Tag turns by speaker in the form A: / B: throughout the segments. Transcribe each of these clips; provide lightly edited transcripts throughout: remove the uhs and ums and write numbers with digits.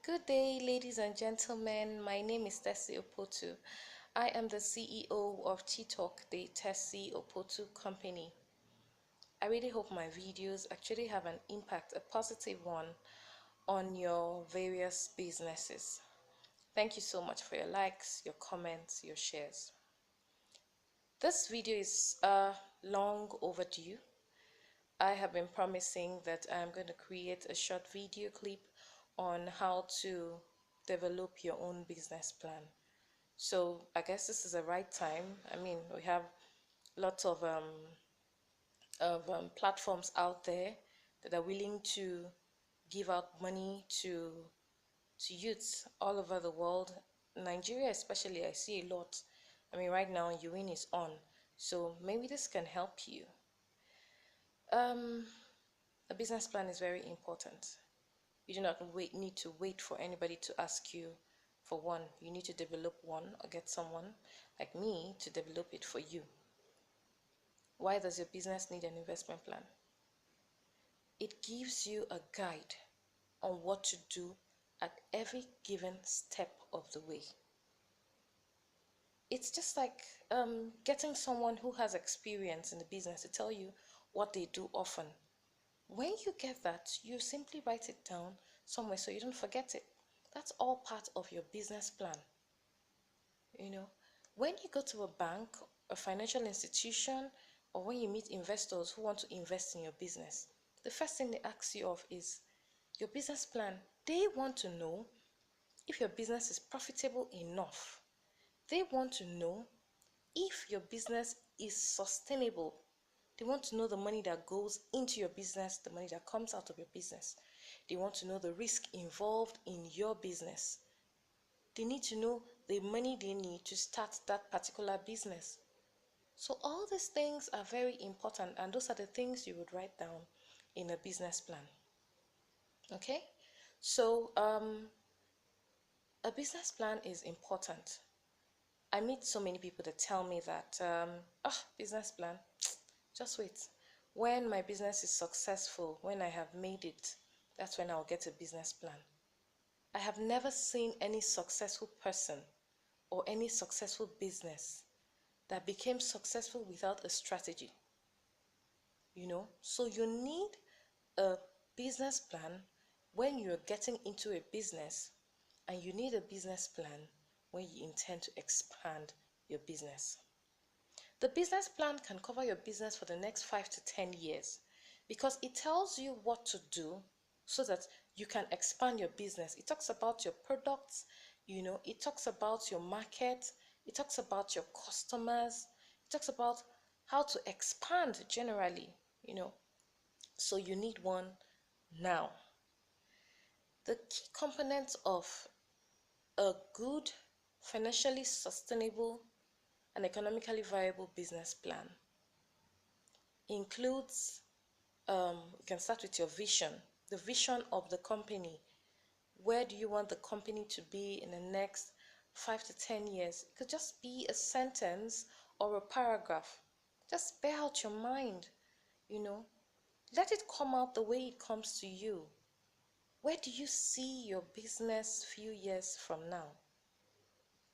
A: Good day, ladies and gentlemen. My name is Tessie Opotu. I am the CEO of TTalk, the Tessie Opotu company. I really hope my videos actually have an impact, a positive one, on your various businesses. Thank you so much for your likes, your comments, your shares. This video is long overdue. I have been promising that I'm going to create a short video clip on how to develop your own business plan. So I guess this is the right time. I mean, we have lots of platforms out there that are willing to give out money to youths all over the world. Nigeria especially, I see a lot. I mean, right now UWIN is on, so maybe this can help you. A business plan is very important. You do not need to wait for anybody to ask you for one. You need to develop one or get someone like me to develop it for you. Why does your business need an investment plan? It gives you a guide on what to do at every given step of the way. It's just like getting someone who has experience in the business to tell you what they do often. When you get that, you simply write it down somewhere so you don't forget it. That's all part of your business plan. When you go to a bank, a financial institution, or when you meet investors who want to invest in your business, the first thing they ask you of is your business plan. They want to know if your business is profitable enough. They want to know if your business is sustainable. They want to know the money that goes into your business, the money that comes out of your business. They want to know the risk involved in your business. They need to know the money they need to start that particular business. So all these things are very important, and those are the things you would write down in a business plan. Okay? So a business plan is important. I meet so many people that tell me that, business plan, just wait. When my business is successful, when I have made it, that's when I'll get a business plan. I have never seen any successful person or any successful business that became successful without a strategy. So you need a business plan when you're getting into a business, and you need a business plan when you intend to expand your business. The business plan can cover your business for the next 5 to 10 years because it tells you what to do so that you can expand your business. It talks about your products, it talks about your market, it talks about your customers, it talks about how to expand generally, So you need one now. The key components of a good, financially sustainable, and economically viable business plan includes, you can start with your vision, the vision of the company. Where do you want the company to be in the next 5 to 10 years? It could just be a sentence or a paragraph. Just bear out your mind, Let it come out the way it comes to you. Where do you see your business few years from now?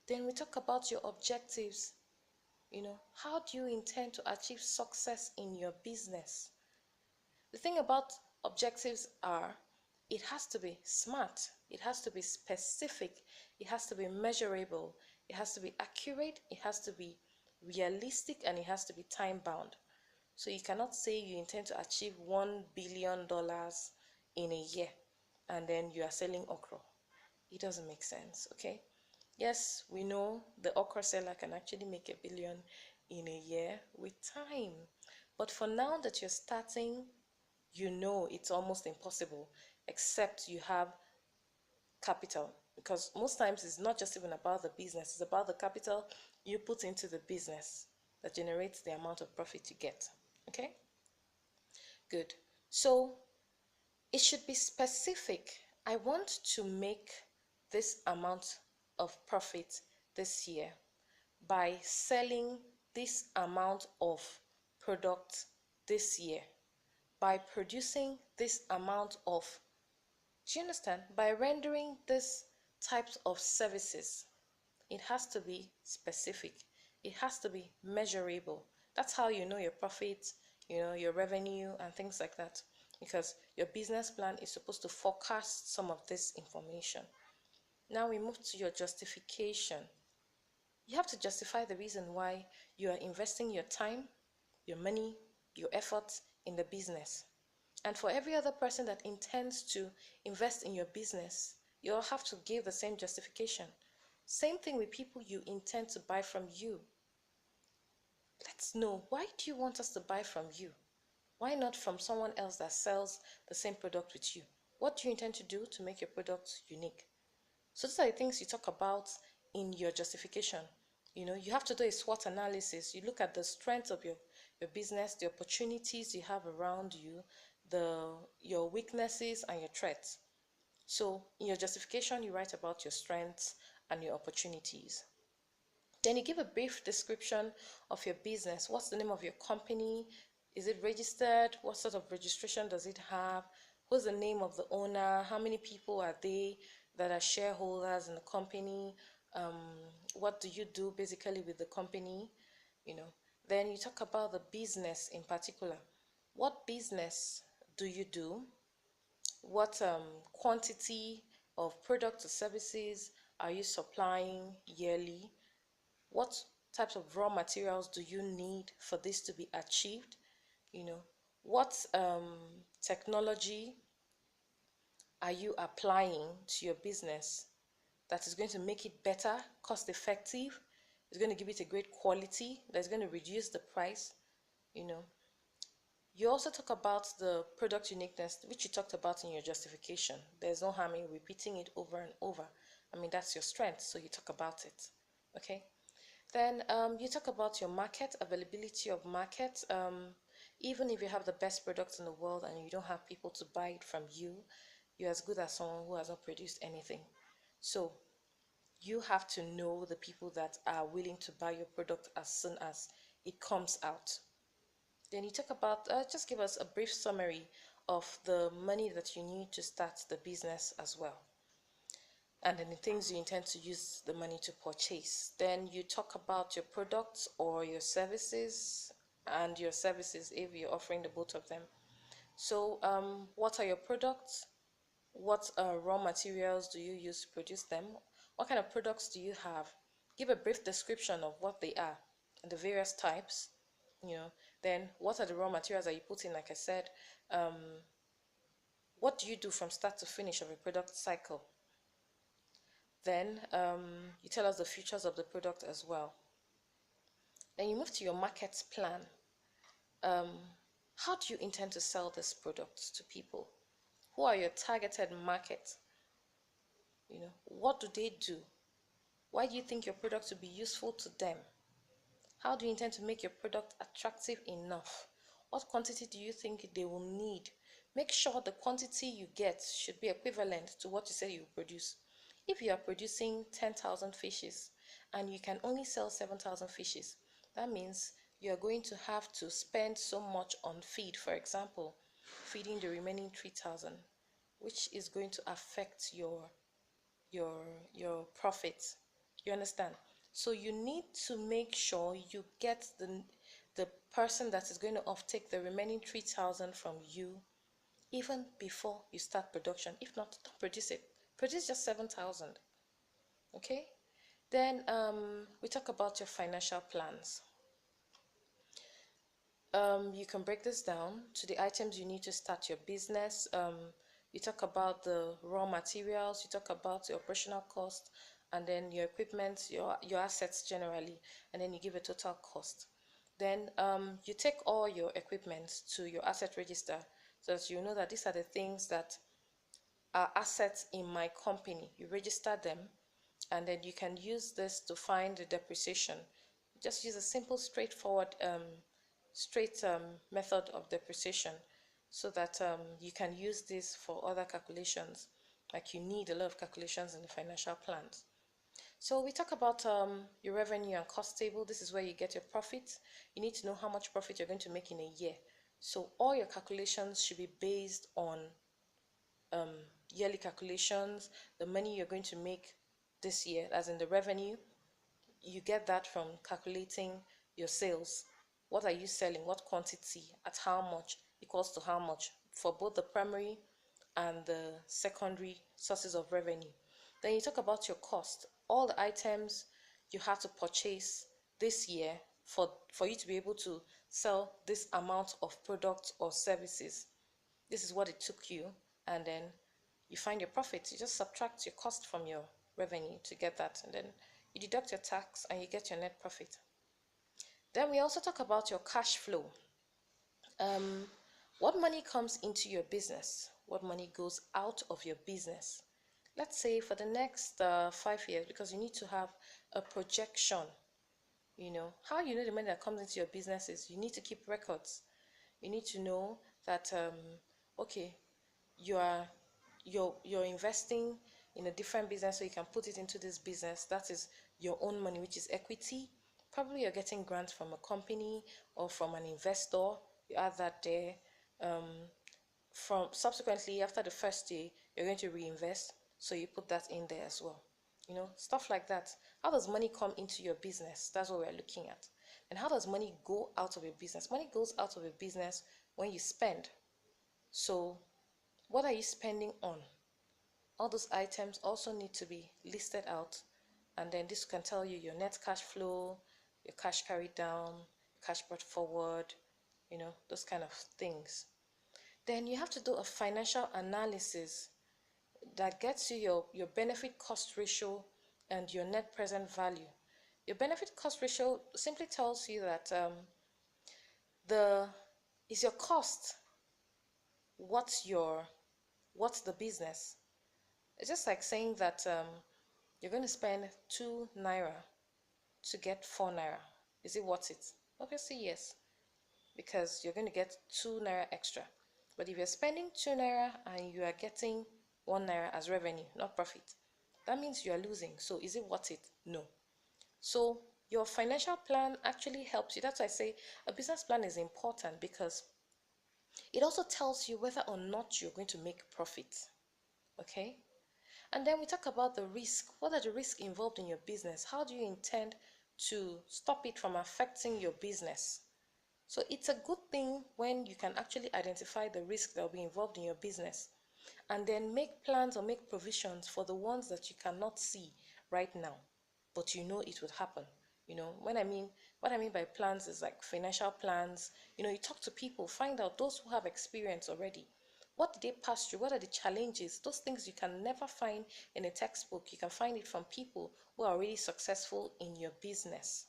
A: Then we talk about your objectives. How do you intend to achieve success in your business? The thing about objectives are, it has to be smart, it has to be specific, it has to be measurable, it has to be accurate, it has to be realistic, and it has to be time bound. So you cannot say you intend to achieve $1 billion in a year and then you are selling okra. It doesn't make sense, okay? Yes, we know the okra seller can actually make $1 billion in a year with time. But for now that you're starting, it's almost impossible except you have capital. Because most times it's not just even about the business, it's about the capital you put into the business that generates the amount of profit you get. Okay? Good. So it should be specific. I want to make this amount of profit this year by selling this amount of product this year, by producing this amount of Do you understand? By rendering these types of services, it has to be specific. It has to be measurable. That's how you know your profit, your revenue and things like that. Because your business plan is supposed to forecast some of this information. Now we move to your justification. You have to justify the reason why you are investing your time, your money, your effort in the business. And for every other person that intends to invest in your business, you'll have to give the same justification. Same thing with people you intend to buy from you. Let's know, why do you want us to buy from you? Why not from someone else that sells the same product with you? What do you intend to do to make your product unique? So these are the things you talk about in your justification. You have to do a SWOT analysis. You look at the strengths of your business, the opportunities you have around you, your weaknesses and your threats. So in your justification, you write about your strengths and your opportunities. Then you give a brief description of your business. What's the name of your company? Is it registered? What sort of registration does it have? Who's the name of the owner? How many people are they that are shareholders in the company? What do you do basically with the company? Then you talk about the business in particular. What business do you do? What quantity of products or services are you supplying yearly? What types of raw materials do you need for this to be achieved? What technology are you applying to your business that is going to make it better, cost effective, is going to give it a great quality, that's going to reduce the price? You also talk about the product uniqueness, which you talked about in your justification. There's no harm in repeating it over and over. That's your strength, so you talk about it. Okay. Then you talk about your market, availability of market. Even if you have the best products in the world and you don't have people to buy it from you, you're as good as someone who has not produced anything. So you have to know the people that are willing to buy your product as soon as it comes out. Then you talk about, just give us a brief summary of the money that you need to start the business as well, and then the things you intend to use the money to purchase. Then you talk about your products or your services, and your services if you're offering the both of them. So what are your products? What raw materials do you use to produce them? What kind of products do you have? Give a brief description of what they are and the various types. Then what are the raw materials that you put in? Like I said, what do you do from start to finish of a product cycle? Then you tell us the features of the product as well. Then you move to your market plan. How do you intend to sell this product to people? Who are your targeted market? What do they do? Why do you think your product will be useful to them? How do you intend to make your product attractive enough? What quantity do you think they will need? Make sure the quantity you get should be equivalent to what you say you produce. If you are producing 10,000 fishes and you can only sell 7,000 fishes, that means you are going to have to spend so much on feed, for example, feeding the remaining 3,000, which is going to affect your profit. You understand? So you need to make sure you get the person that is going to offtake the remaining 3,000 from you even before you start production. If not, don't produce it. Produce just 7,000. Okay? Then we talk about your financial plans. You can break this down to the items you need to start your business. You talk about the raw materials, you talk about the operational cost, and then your equipment, your assets generally, and then you give a total cost. Then you take all your equipment to your asset register so that you know that these are the things that are assets in my company. You register them, and then you can use this to find the depreciation. Just use a simple, straightforward, method of depreciation so that you can use this for other calculations. Like you need a lot of calculations in the financial plans. So we talk about your revenue and cost table. This is where you get your profit. You need to know how much profit you're going to make in a year. So all your calculations should be based on yearly calculations, the money you're going to make this year, as in the revenue, you get that from calculating your sales. What are you selling? What quantity? At how much? Equals to how much for both the primary and the secondary sources of revenue. Then you talk about your cost, all the items you have to purchase this year for you to be able to sell this amount of products or services. This is what it took you, and then you find your profit. You just subtract your cost from your revenue to get that, and then you deduct your tax and you get your net profit. Then we also talk about your cash flow. um, what money comes into your business, what money goes out of your business. Let's say for the next 5 years, because you need to have a projection. How you know the money that comes into your business is you need to keep records. You need to know that okay, you are you're investing in a different business, so you can put it into this business. That is your own money, which is equity. Probably you're getting grants from a company or from an investor. You add that there. From subsequently, after the first year, you're going to reinvest, so you put that in there as well. Stuff like that. How does money come into your business? That's what we're looking at. And how does money go out of your business? Money goes out of your business when you spend. So what are you spending on? All those items also need to be listed out, and then this can tell you your net cash flow, your cash carried down, cash brought forward, those kind of things. Then you have to do a financial analysis that gets you your benefit cost ratio and your net present value. Your benefit cost ratio simply tells you that the is your cost what's the business. It's just like saying that you're going to spend 2 naira to get 4 naira. Is it worth it? Obviously yes, because you're going to get 2 naira extra. But if you're spending 2 naira and you are getting 1 naira as revenue, not profit, that means you are losing. So is it worth it? No. So your financial plan actually helps you. That's why I say a business plan is important, because it also tells you whether or not you're going to make profit. Okay? And then we talk about the risk. What are the risks involved in your business? How do you intend to stop it from affecting your business? So it's a good thing when you can actually identify the risk that will be involved in your business, and then make plans or make provisions for the ones that you cannot see right now, but it would happen. What I mean by plans is like financial plans. You talk to people, find out those who have experience already. What did they pass through? What are the challenges? Those things you can never find in a textbook. You can find it from people who are already successful in your business.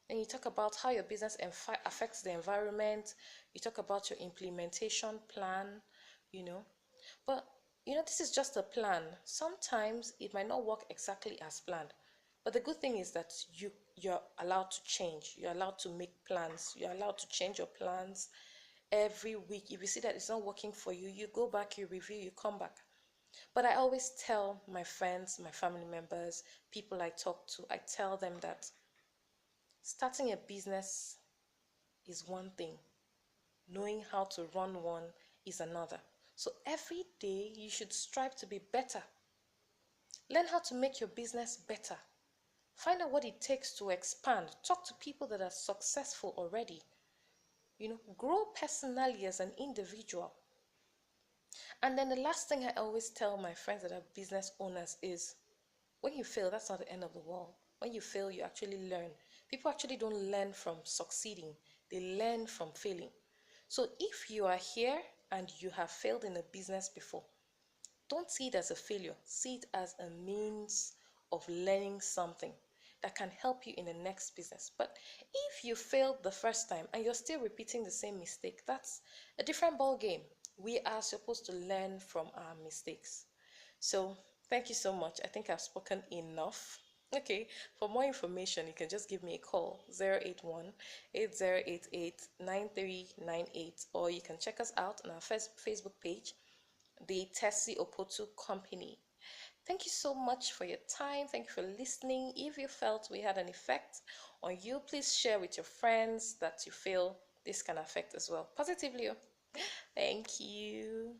A: And you talk about how your business affects the environment. You talk about your implementation plan, you know. But, this is just a plan. Sometimes it might not work exactly as planned. But the good thing is that you're allowed to change. You're allowed to make plans. You're allowed to change your plans every week. If you see that it's not working for you, you go back, you review, you come back. But I always tell my friends, my family members, people I talk to, I tell them that starting a business is one thing, knowing how to run one is another. So every day you should strive to be better. Learn how to make your business better. Find out what it takes to expand. Talk to people that are successful already. Grow personally as an individual. And then the last thing I always tell my friends that are business owners is, when you fail, that's not the end of the world. When you fail, you actually learn. People actually don't learn from succeeding, they learn from failing. So if you are here and you have failed in a business before, don't see it as a failure. See it as a means of learning something that can help you in the next business. But if you failed the first time and you're still repeating the same mistake, that's a different ball game. We are supposed to learn from our mistakes. So thank you so much. I think I've spoken enough. Okay, for more information, you can just give me a call, 081 8088 9398, or you can check us out on our Facebook page, the Tessie Opotu Company. Thank you so much for your time. Thank you for listening. If you felt we had an effect on you, please share with your friends that you feel this can affect as well positively. Thank you.